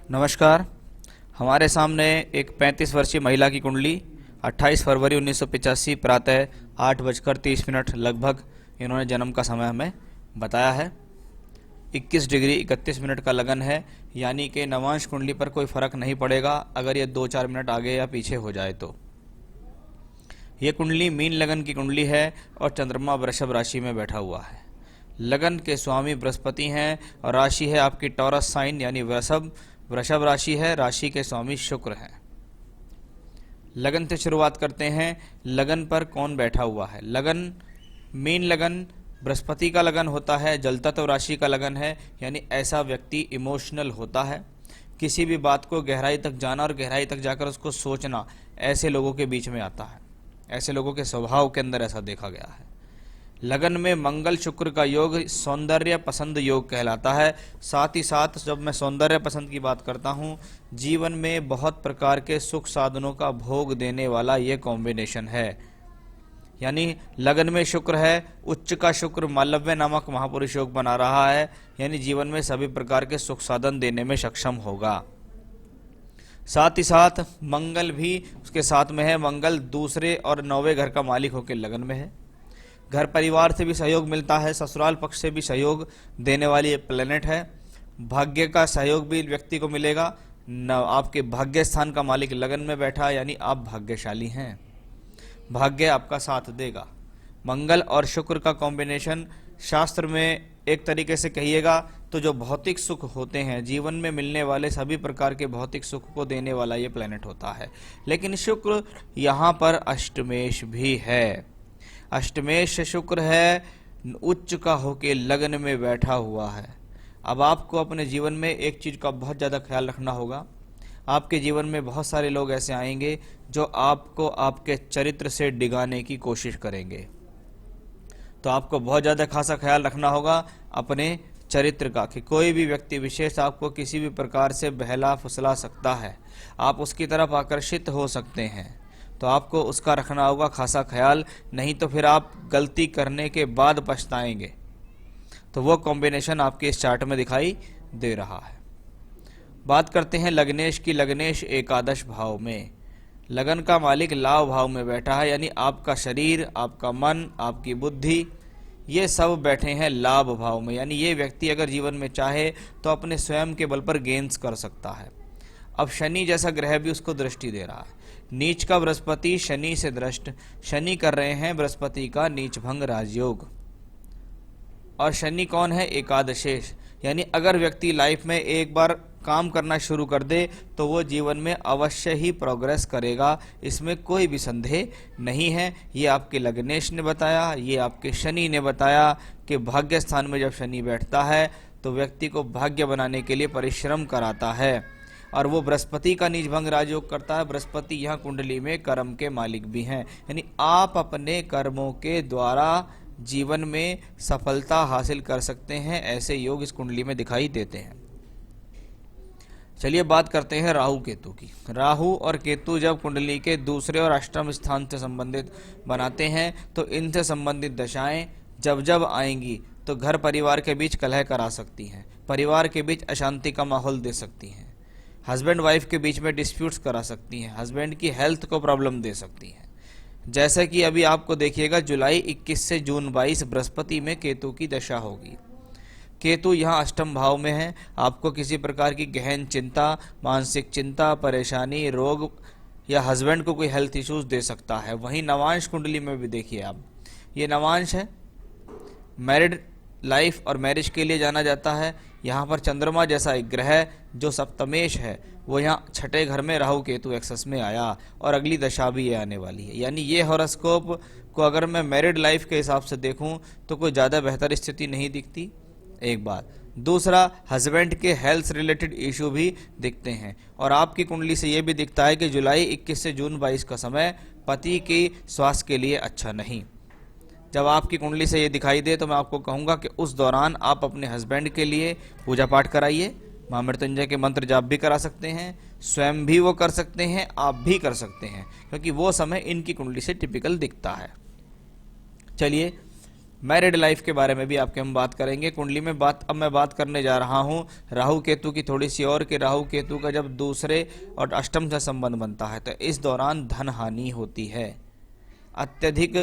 नमस्कार। हमारे सामने एक 35 वर्षीय महिला की कुंडली 28 फरवरी 1985 प्रातः 8:30 लगभग इन्होंने जन्म का समय हमें बताया है। 21 डिग्री 31 मिनट का लगन है, यानी कि नवांश कुंडली पर कोई फर्क नहीं पड़ेगा अगर ये 2-4 मिनट आगे या पीछे हो जाए तो। ये कुंडली मीन लगन की कुंडली है और चंद्रमा वृषभ राशि में बैठा हुआ है। लगन के स्वामी बृहस्पति हैं और राशि है आपकी टॉरस साइन यानी वृषभ राशि है। राशि के स्वामी शुक्र हैं। लगन से शुरुआत करते हैं। लगन पर कौन बैठा हुआ है? लगन मीन लगन बृहस्पति का लगन होता है, जल तत्व राशि का लगन है, यानी ऐसा व्यक्ति इमोशनल होता है। किसी भी बात को गहराई तक जाना और गहराई तक जाकर उसको सोचना ऐसे लोगों के बीच में आता है। ऐसे लोगों के स्वभाव के अंदर ऐसा देखा गया है। लगन में मंगल शुक्र का योग सौंदर्य पसंद योग कहलाता है। साथ ही साथ जब मैं सौंदर्य पसंद की बात करता हूँ, जीवन में बहुत प्रकार के सुख साधनों का भोग देने वाला ये कॉम्बिनेशन है। यानी लगन में शुक्र है, उच्च का शुक्र मालव्य नामक महापुरुष योग बना रहा है, यानी जीवन में सभी प्रकार के सुख साधन देने में सक्षम होगा। साथ ही साथ मंगल भी उसके साथ में है। मंगल दूसरे और 9वें घर का मालिक होकर लगन में है। घर परिवार से भी सहयोग मिलता है, ससुराल पक्ष से भी सहयोग देने वाली एक प्लेनेट है। भाग्य का सहयोग भी व्यक्ति को मिलेगा। आपके भाग्य स्थान का मालिक लगन में बैठा, यानी आप भाग्यशाली हैं, भाग्य आपका साथ देगा। मंगल और शुक्र का कॉम्बिनेशन शास्त्र में एक तरीके से कहिएगा तो जो भौतिक सुख होते हैं, जीवन में मिलने वाले सभी प्रकार के भौतिक सुख को देने वाला ये प्लेनेट होता है। लेकिन शुक्र यहाँ पर अष्टमेश भी है। अष्टमेश शुक्र है, उच्च का होके लगन में बैठा हुआ है। अब आपको अपने जीवन में एक चीज़ का बहुत ज़्यादा ख्याल रखना होगा। आपके जीवन में बहुत सारे लोग ऐसे आएंगे जो आपको आपके चरित्र से डिगाने की कोशिश करेंगे, तो आपको बहुत ज़्यादा खासा ख्याल रखना होगा अपने चरित्र का, कि कोई भी व्यक्ति विशेष आपको किसी भी प्रकार से बहला फुसला सकता है, आप उसकी तरफ आकर्षित हो सकते हैं, तो आपको उसका रखना होगा खासा ख्याल, नहीं तो फिर आप गलती करने के बाद पछताएंगे। तो वो कॉम्बिनेशन आपके इस चार्ट में दिखाई दे रहा है। बात करते हैं लग्नेश की। लग्नेश एकादश भाव में, लगन का मालिक लाभ भाव में बैठा है, यानी आपका शरीर, आपका मन, आपकी बुद्धि, ये सब बैठे हैं लाभ भाव में। यानी ये व्यक्ति अगर जीवन में चाहे तो अपने स्वयं के बल पर गेन्स कर सकता है। अब शनि जैसा ग्रह भी उसको दृष्टि दे रहा है। नीच का बृहस्पति शनि से दृष्ट, शनि कर रहे हैं बृहस्पति का नीच भंग राजयोग। और शनि कौन है? एकादशेश। यानी अगर व्यक्ति लाइफ में एक बार काम करना शुरू कर दे तो वो जीवन में अवश्य ही प्रोग्रेस करेगा, इसमें कोई भी संदेह नहीं है। ये आपके लग्नेश ने बताया, ये आपके शनि ने बताया कि भाग्य स्थान में जब शनि बैठता है तो व्यक्ति को भाग्य बनाने के लिए परिश्रम कराता है। और वो बृहस्पति का नीच भंग राजयोग करता है। बृहस्पति यहाँ कुंडली में कर्म के मालिक भी हैं, यानी आप अपने कर्मों के द्वारा जीवन में सफलता हासिल कर सकते हैं। ऐसे योग इस कुंडली में दिखाई देते हैं। चलिए बात करते हैं राहु केतु की। राहु और केतु जब कुंडली के दूसरे और अष्टम स्थान से संबंधित बनाते हैं तो इनसे संबंधित दशाएं जब जब आएंगी तो घर परिवार के बीच कलह करा सकती हैं, परिवार के बीच अशांति का माहौल दे सकती हैं, हस्बैंड वाइफ के बीच में डिस्प्यूट्स करा सकती हैं, हस्बैंड की हेल्थ को प्रॉब्लम दे सकती हैं। जैसे कि अभी आपको देखिएगा जुलाई 21 से जून 22 बृहस्पति में केतु की दशा होगी। केतु यहाँ अष्टम भाव में है। आपको किसी प्रकार की गहन चिंता, मानसिक चिंता, परेशानी, रोग या हस्बैंड को कोई हेल्थ इश्यूज दे सकता है। वहीं नवांश कुंडली में भी देखिए आप, ये नवांश है, मैरिड लाइफ और मैरिज के लिए जाना जाता है। यहाँ पर चंद्रमा जैसा एक ग्रह जो सप्तमेश है वो यहाँ छठे घर में राहु केतु एक्सेस में आया और अगली दशा भी ये आने वाली है। यानी ये हॉरोस्कोप को अगर मैं मैरिड लाइफ के हिसाब से देखूं तो कोई ज़्यादा बेहतर स्थिति नहीं दिखती, एक बात। दूसरा, हस्बैंड के हेल्थ रिलेटेड इशू भी दिखते हैं। और आपकी कुंडली से ये भी दिखता है कि जुलाई 21 से जून 22 का समय पति की स्वास्थ्य के लिए अच्छा नहीं। जब आपकी कुंडली से ये दिखाई दे तो मैं आपको कहूँगा कि उस दौरान आप अपने हस्बैंड के लिए पूजा पाठ कराइए, माँ मृत्युंजय के मंत्र जाप भी करा सकते हैं, स्वयं भी वो कर सकते हैं, आप भी कर सकते हैं, क्योंकि वो समय इनकी कुंडली से टिपिकल दिखता है। चलिए मैरिड लाइफ के बारे में भी आपके हम बात करेंगे। कुंडली में अब मैं बात करने जा रहा हूं राहु केतु की थोड़ी सी और, कि राहु केतु का जब दूसरे और अष्टम से संबंध बनता है तो इस दौरान धन हानि होती है। अत्यधिक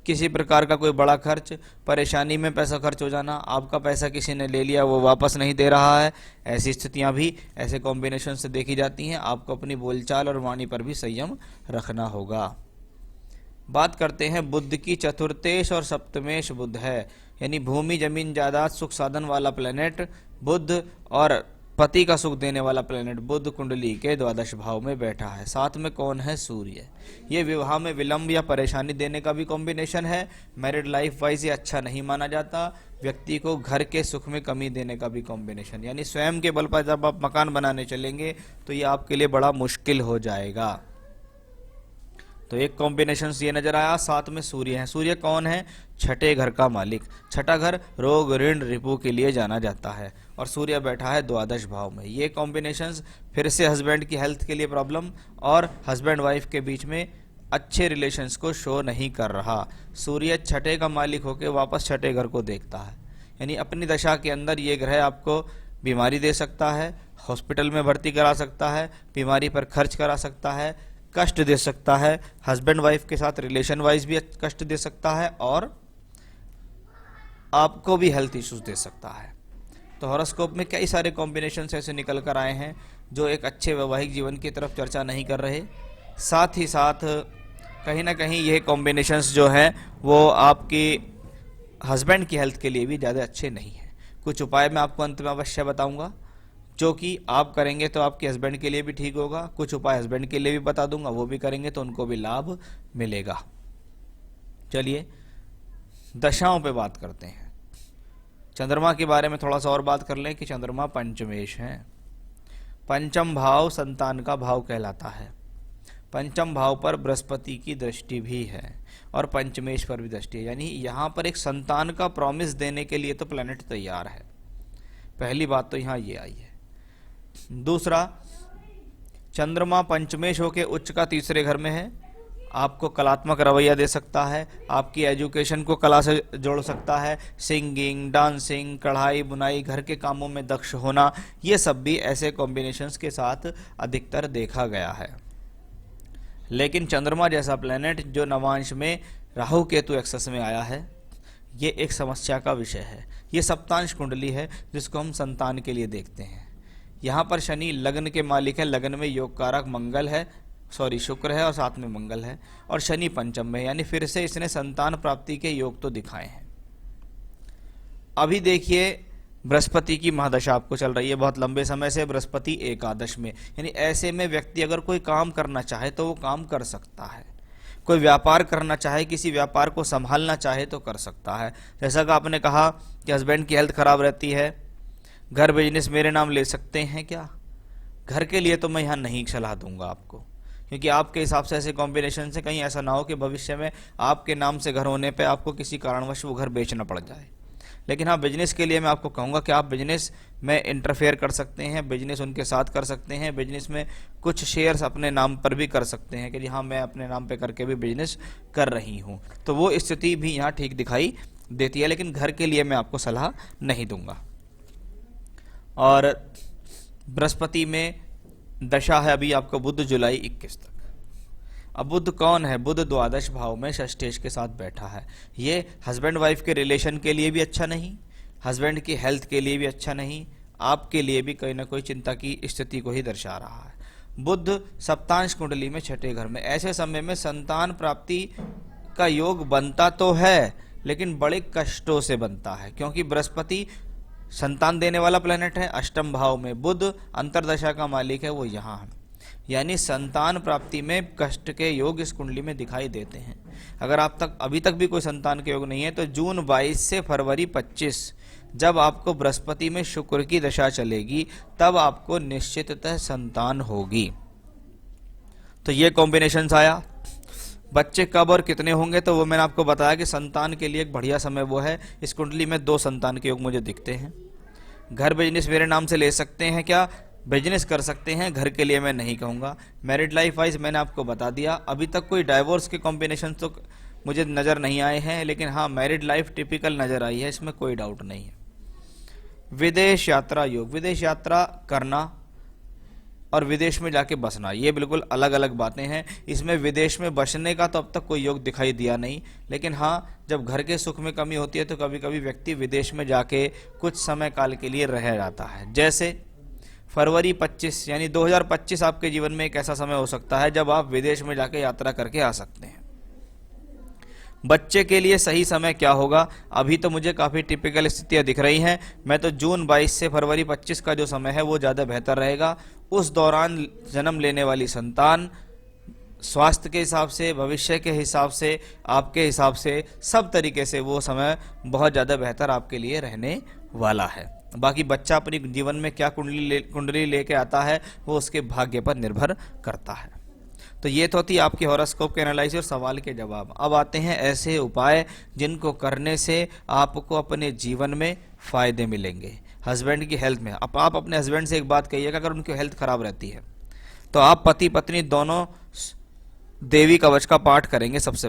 किसी प्रकार का कोई बड़ा खर्च, परेशानी में पैसा खर्च हो जाना, आपका पैसा किसी ने ले लिया वो वापस नहीं दे रहा है, ऐसी स्थितियां भी ऐसे कॉम्बिनेशन से देखी जाती हैं। आपको अपनी बोलचाल और वाणी पर भी संयम रखना होगा। बात करते हैं बुध की। चतुर्थेश और सप्तमेश बुध है, यानी भूमि जमीन जायदाद सुख साधन वाला प्लेनेट बुध और पति का सुख देने वाला प्लेनेट बुध कुंडली के द्वादश भाव में बैठा है। साथ में कौन है? सूर्य। ये विवाह में विलंब या परेशानी देने का भी कॉम्बिनेशन है। मैरिड लाइफ वाइज ये अच्छा नहीं माना जाता। व्यक्ति को घर के सुख में कमी देने का भी कॉम्बिनेशन, यानी स्वयं के बल पर जब आप मकान बनाने चलेंगे तो ये आपके लिए बड़ा मुश्किल हो जाएगा। तो एक कॉम्बिनेशन ये नजर आया। साथ में सूर्य है। सूर्य कौन है? छठे घर का मालिक। छठा घर रोग ऋण रिपू के लिए जाना जाता है और सूर्य बैठा है द्वादश भाव में। ये कॉम्बिनेशंस फिर से हस्बैंड की हेल्थ के लिए प्रॉब्लम और हस्बैंड वाइफ के बीच में अच्छे रिलेशंस को शो नहीं कर रहा। सूर्य छठे का मालिक होकर वापस छठे घर को देखता है, यानी अपनी दशा के अंदर ये ग्रह आपको बीमारी दे सकता है, हॉस्पिटल में भर्ती करा सकता है, बीमारी पर खर्च करा सकता है, कष्ट दे सकता है, हस्बैंड वाइफ के साथ रिलेशन वाइज भी कष्ट दे सकता है और आपको भी हेल्थ इश्यूज दे सकता है। तो हॉरोस्कोप में कई सारे कॉम्बिनेशन ऐसे निकल कर आए हैं जो एक अच्छे वैवाहिक जीवन की तरफ चर्चा नहीं कर रहे। साथ ही साथ कहीं ना कहीं यह कॉम्बिनेशंस जो हैं वो आपकी हस्बैंड की हेल्थ के लिए भी ज़्यादा अच्छे नहीं हैं। कुछ उपाय मैं आपको अंत में अवश्य बताऊंगा जो कि आप करेंगे तो आपके हस्बैंड के लिए भी ठीक होगा। कुछ उपाय हस्बैंड के लिए भी बता दूंगा, वो भी करेंगे तो उनको भी लाभ मिलेगा। चलिए दशाओं पे बात करते हैं। चंद्रमा के बारे में थोड़ा सा और बात कर लें कि चंद्रमा पंचमेश है। पंचम भाव संतान का भाव कहलाता है। पंचम भाव पर बृहस्पति की दृष्टि भी है और पंचमेश पर भी दृष्टि है, यानी यहां पर एक संतान का प्रॉमिस देने के लिए तो प्लेनेट तैयार है। पहली बात तो यहां ये आई है। दूसरा, चंद्रमा पंचमेश होके उच्च का तीसरे घर में है, आपको कलात्मक रवैया दे सकता है, आपकी एजुकेशन को कला से जोड़ सकता है, सिंगिंग, डांसिंग, कढ़ाई बुनाई, घर के कामों में दक्ष होना, ये सब भी ऐसे कॉम्बिनेशंस के साथ अधिकतर देखा गया है। लेकिन चंद्रमा जैसा प्लेनेट जो नवांश में राहु केतु एक्सेस में आया है, ये एक समस्या का विषय है। ये सप्तांश कुंडली है जिसको हम संतान के लिए देखते हैं। यहाँ पर शनि लग्न के मालिक है, लग्न में योग कारक मंगल है, शुक्र है और साथ में मंगल है, और शनि पंचम में, यानी फिर से इसने संतान प्राप्ति के योग तो दिखाए हैं। अभी देखिए बृहस्पति की महादशा आपको चल रही है बहुत लंबे समय से, बृहस्पति एकादश में, यानी ऐसे में व्यक्ति अगर कोई काम करना चाहे तो वो काम कर सकता है। कोई व्यापार करना चाहे, किसी व्यापार को संभालना चाहे तो कर सकता है। जैसा कि आपने कहा कि हस्बैंड की हेल्थ खराब रहती है, घर बिजनेस मेरे नाम ले सकते हैं क्या? घर के लिए तो मैं यहाँ नहीं सलाह दूंगा आपको, क्योंकि आपके हिसाब से ऐसे कॉम्बिनेशन से कहीं ऐसा ना हो कि भविष्य में आपके नाम से घर होने पे आपको किसी कारणवश वो घर बेचना पड़ जाए। लेकिन हाँ, बिजनेस के लिए मैं आपको कहूँगा कि आप बिजनेस में इंटरफेयर कर सकते हैं, बिजनेस उनके साथ कर सकते हैं, बिजनेस में कुछ शेयर्स अपने नाम पर भी कर सकते हैं कि जी हाँ मैं अपने नाम पे करके भी बिजनेस कर रही हूँ, तो वो स्थिति भी यहाँ ठीक दिखाई देती है। लेकिन घर के लिए मैं आपको सलाह नहीं दूंगा। और बृहस्पति में दशा है अभी आपको बुध जुलाई 21 तक। अब बुध कौन है? बुध द्वादश भाव में षष्ठेश के साथ बैठा है। ये हस्बैंड वाइफ के रिलेशन के लिए भी अच्छा नहीं, हस्बैंड की हेल्थ के लिए भी अच्छा नहीं, आपके लिए भी कहीं ना कोई चिंता की स्थिति को ही दर्शा रहा है। बुध सप्तांश कुंडली में छठे घर में, ऐसे समय में संतान प्राप्ति का योग बनता तो है लेकिन बड़े कष्टों से बनता है, क्योंकि बृहस्पति संतान देने वाला प्लेनेट है, अष्टम भाव में बुध अंतरदशा का मालिक है, वो यहाँ है, यानी संतान प्राप्ति में कष्ट के योग इस कुंडली में दिखाई देते हैं। अगर आप तक अभी तक भी कोई संतान के योग नहीं है तो जून 22 से फरवरी 25 जब आपको बृहस्पति में शुक्र की दशा चलेगी तब आपको निश्चिततः संतान होगी। तो ये कॉम्बिनेशन आया। बच्चे कब और कितने होंगे तो वो मैंने आपको बताया कि संतान के लिए एक बढ़िया समय वो है। इस कुंडली में 2 संतान के योग मुझे दिखते हैं। घर बिजनेस मेरे नाम से ले सकते हैं क्या? बिजनेस कर सकते हैं, घर के लिए मैं नहीं कहूँगा। मैरिड लाइफ वाइज मैंने आपको बता दिया, अभी तक कोई डाइवोर्स के कॉम्बिनेशन तो मुझे नज़र नहीं आए हैं, लेकिन हाँ मैरिड लाइफ टिपिकल नज़र आई है, इसमें कोई डाउट नहीं है। विदेश यात्रा योग, विदेश यात्रा करना और विदेश में जाके बसना, ये बिल्कुल अलग अलग बातें हैं। इसमें विदेश में बसने का तो अब तक कोई योग दिखाई दिया नहीं, लेकिन हाँ जब घर के सुख में कमी होती है तो कभी कभी व्यक्ति विदेश में जाके कुछ समय काल के लिए रह जाता है। जैसे फरवरी 25 यानी 2025 आपके जीवन में एक ऐसा समय हो सकता है जब आप विदेश में जाके यात्रा करके आ सकते हैं। बच्चे के लिए सही समय क्या होगा? अभी तो मुझे काफ़ी टिपिकल स्थितियां दिख रही हैं। मैं तो जून 22 से फरवरी 25 का जो समय है वो ज़्यादा बेहतर रहेगा। उस दौरान जन्म लेने वाली संतान स्वास्थ्य के हिसाब से, भविष्य के हिसाब से, आपके हिसाब से, सब तरीके से वो समय बहुत ज़्यादा बेहतर आपके लिए रहने वाला है। बाकी बच्चा अपनी जीवन में क्या कुंडली लेके आता है वो उसके भाग्य पर निर्भर करता है। तो ये तो थी आपकी हॉरोस्कोप के एनालिसिस और सवाल के जवाब। अब आते हैं ऐसे उपाय जिनको करने से आपको अपने जीवन में फायदे मिलेंगे। हस्बैंड की हेल्थ में, अब आप अपने हस्बैंड से एक बात कहिएगा, अगर उनकी हेल्थ खराब रहती है तो आप पति पत्नी दोनों देवी कवच का पाठ करेंगे। सबसे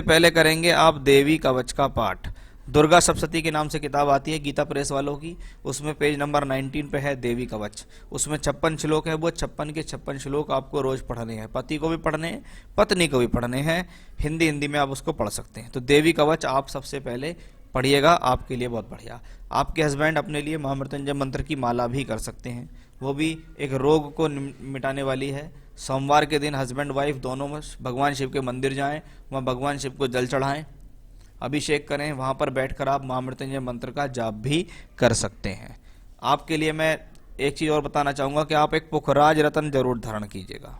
पहले करेंगे आप देवी कवच का पाठ। दुर्गा सप्तशती के नाम से किताब आती है गीता प्रेस वालों की, उसमें पेज नंबर 19 पे है देवी कवच। उसमें 56 श्लोक है, वो 56 के 56 श्लोक आपको रोज पढ़ने हैं। पति को भी पढ़ने हैं, पत्नी को भी पढ़ने हैं। हिंदी में आप उसको पढ़ सकते हैं। तो देवी कवच आप सबसे पहले पढ़िएगा, आपके लिए बहुत बढ़िया। आपके हस्बैंड अपने लिए महामृत्युंजय मंत्र की माला भी कर सकते हैं, वो भी एक रोग को मिटाने वाली है। सोमवार के दिन हस्बैंड वाइफ दोनों में भगवान शिव के मंदिर जाएं, वहाँ भगवान शिव को जल चढ़ाएं, अभिषेक करें, वहाँ पर बैठकर आप महामृत्युंजय मंत्र का जाप भी कर सकते हैं। आपके लिए मैं एक चीज़ और बताना चाहूँगा कि आप एक पुखराज रत्न जरूर धारण कीजिएगा।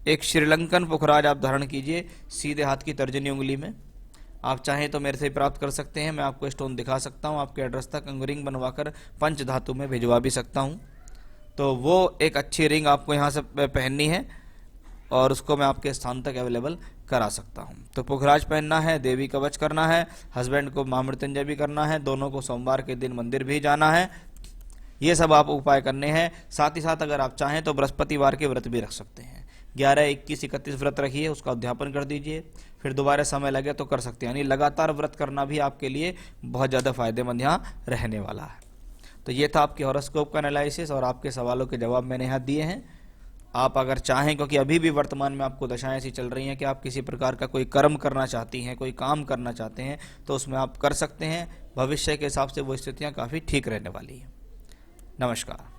एक श्रीलंकन पुखराज आप धारण कीजिए सीधे हाथ की तर्जनी उंगली में। आप चाहें तो मेरे से प्राप्त कर सकते हैं, मैं आपको स्टोन दिखा सकता हूँ, आपके एड्रेस तक रिंग बनवाकर पंच धातु में भिजवा भी सकता हूँ। तो वो एक अच्छी रिंग आपको यहाँ से पहननी है और उसको मैं आपके स्थान तक अवेलेबल करा सकता हूँ। तो पुखराज पहनना है, देवी कवच करना है, हस्बैंड को महामृत्युंजय भी करना है, दोनों को सोमवार के दिन मंदिर भी जाना है। ये सब आप उपाय करने हैं। साथ ही साथ अगर आप चाहें तो बृहस्पतिवार के व्रत भी रख सकते हैं। 11, 21, 31 व्रत रखिए, उसका उद्यापन कर दीजिए, फिर दोबारा समय लगे तो कर सकते हैं। यानी लगातार व्रत करना भी आपके लिए बहुत ज़्यादा फायदेमंद यहाँ रहने वाला है। तो ये था आपके हॉरोस्कोप का एनालिसिस और आपके सवालों के जवाब मैंने यहाँ दिए हैं। आप अगर चाहें, क्योंकि अभी भी वर्तमान में आपको दशाएं ऐसी चल रही हैं कि आप किसी प्रकार का कोई कर्म करना चाहती हैं, कोई काम करना चाहते हैं, तो उसमें आप कर सकते हैं। भविष्य के हिसाब से वो स्थितियाँ काफ़ी ठीक रहने वाली हैं। नमस्कार।